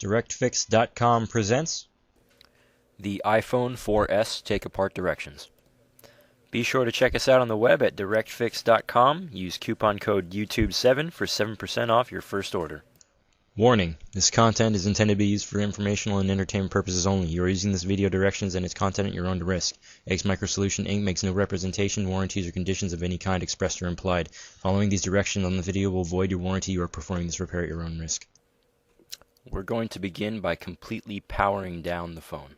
DirectFix.com presents The iPhone 4S Take-Apart Directions. Be sure to check us out on the web at DirectFix.com. Use coupon code YouTube7 for 7% off your first order. Warning: this content is intended to be used for informational and entertainment purposes only. You are using this video directions and its content at your own risk. X Microsolution Inc. makes no representation, warranties, or conditions of any kind expressed or implied. Following these directions on the video will void your warranty. You are performing this repair at your own risk. We're going to begin by completely powering down the phone.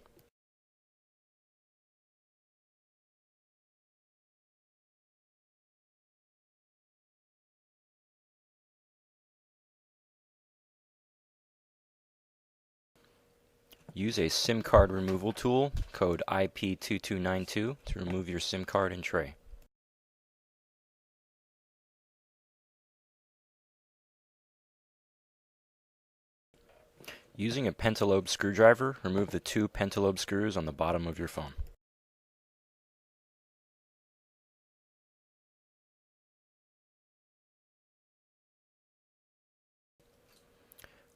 Use a SIM card removal tool, code IP2292, to remove your SIM card and tray. Using a pentalobe screwdriver, remove the two pentalobe screws on the bottom of your phone.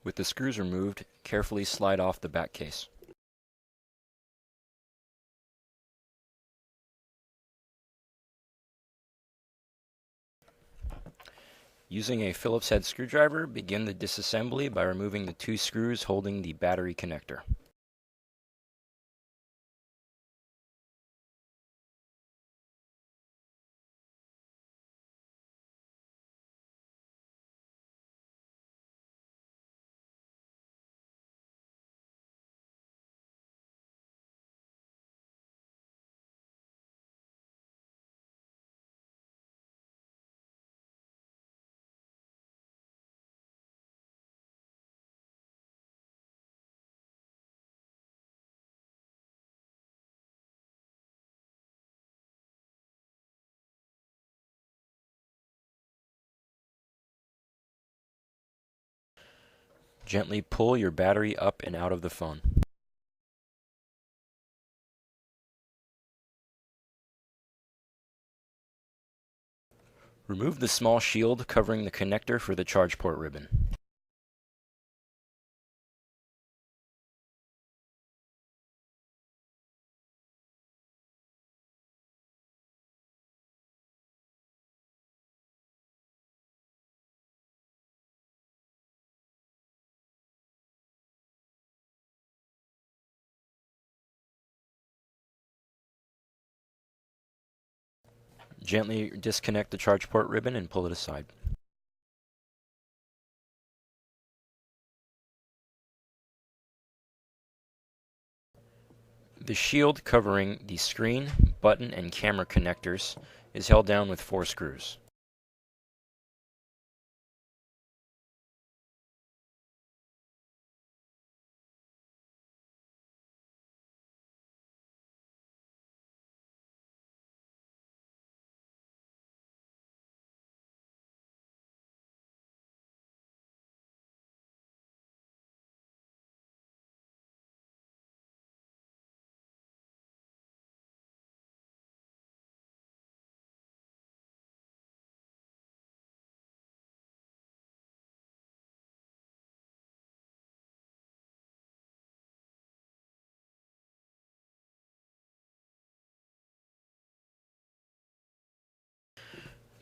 With the screws removed, carefully slide off the back case. Using a Phillips head screwdriver, begin the disassembly by removing the two screws holding the battery connector. Gently pull your battery up and out of the phone. Remove the small shield covering the connector for the charge port ribbon. Gently disconnect the charge port ribbon and pull it aside. The shield covering the screen, button, and camera connectors is held down with 4 screws.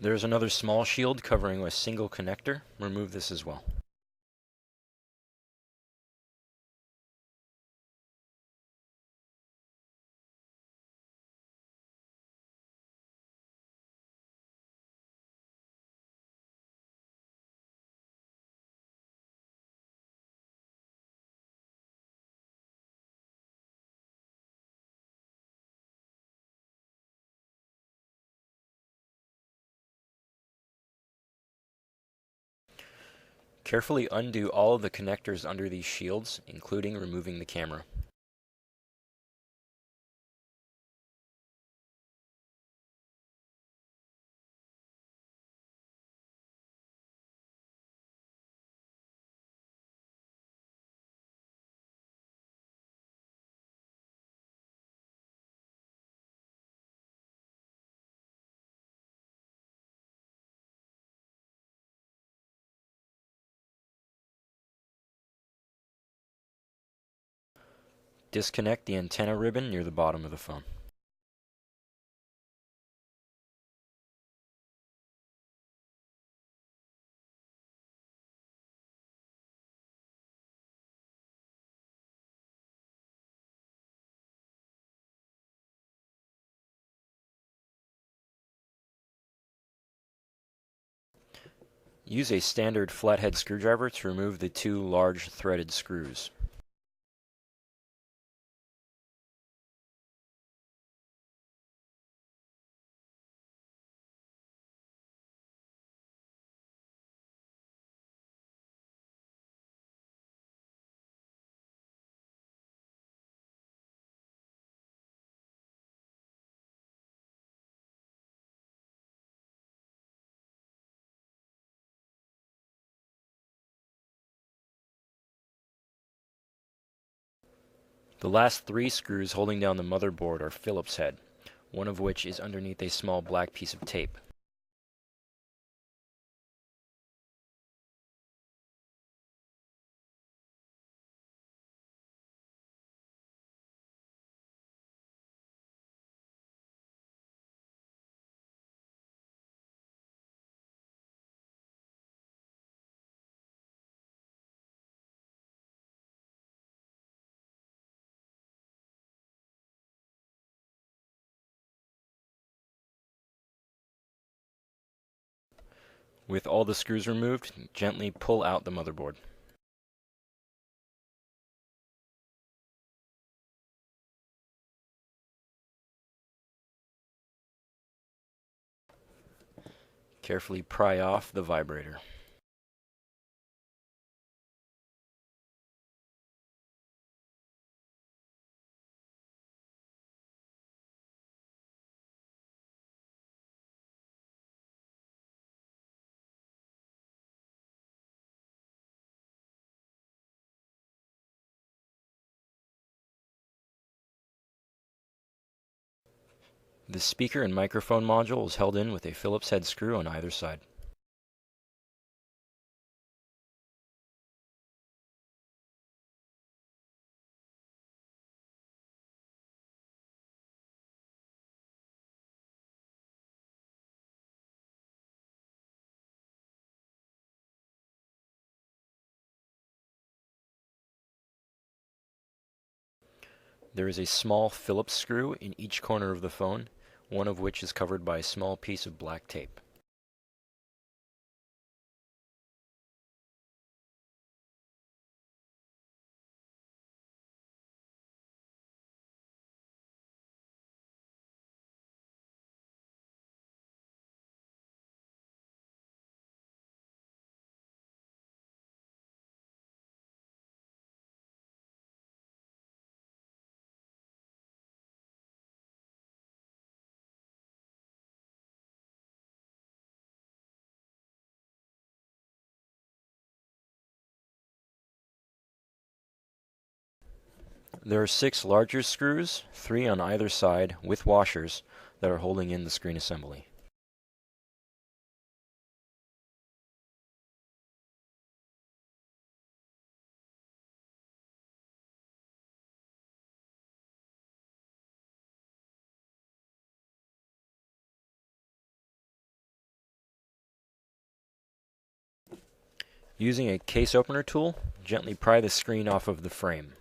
There is another small shield covering a single connector. Remove this as well. Carefully undo all of the connectors under these shields, including removing the camera. disconnect the antenna ribbon near the bottom of the phone. Use a standard flathead screwdriver to remove the two large threaded screws. The last three screws holding down the motherboard are Phillips head, one of which is underneath a small black piece of tape. With all the screws removed, gently pull out the motherboard. Carefully pry off the vibrator. The speaker and microphone module is held in with a Phillips head screw on either side. There is a small Phillips screw in each corner of the phone, one of which is covered by a small piece of black tape. There are 6 larger screws, 3 on either side, with washers, that are holding in the screen assembly. Using a case opener tool, gently pry the screen off of the frame.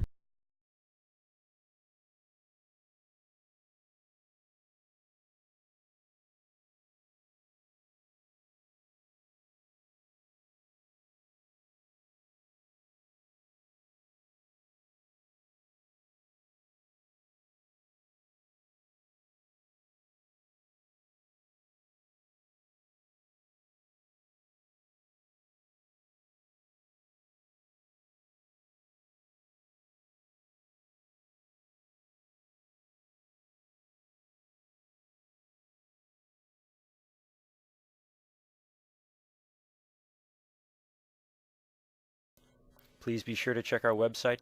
Please be sure to check our website,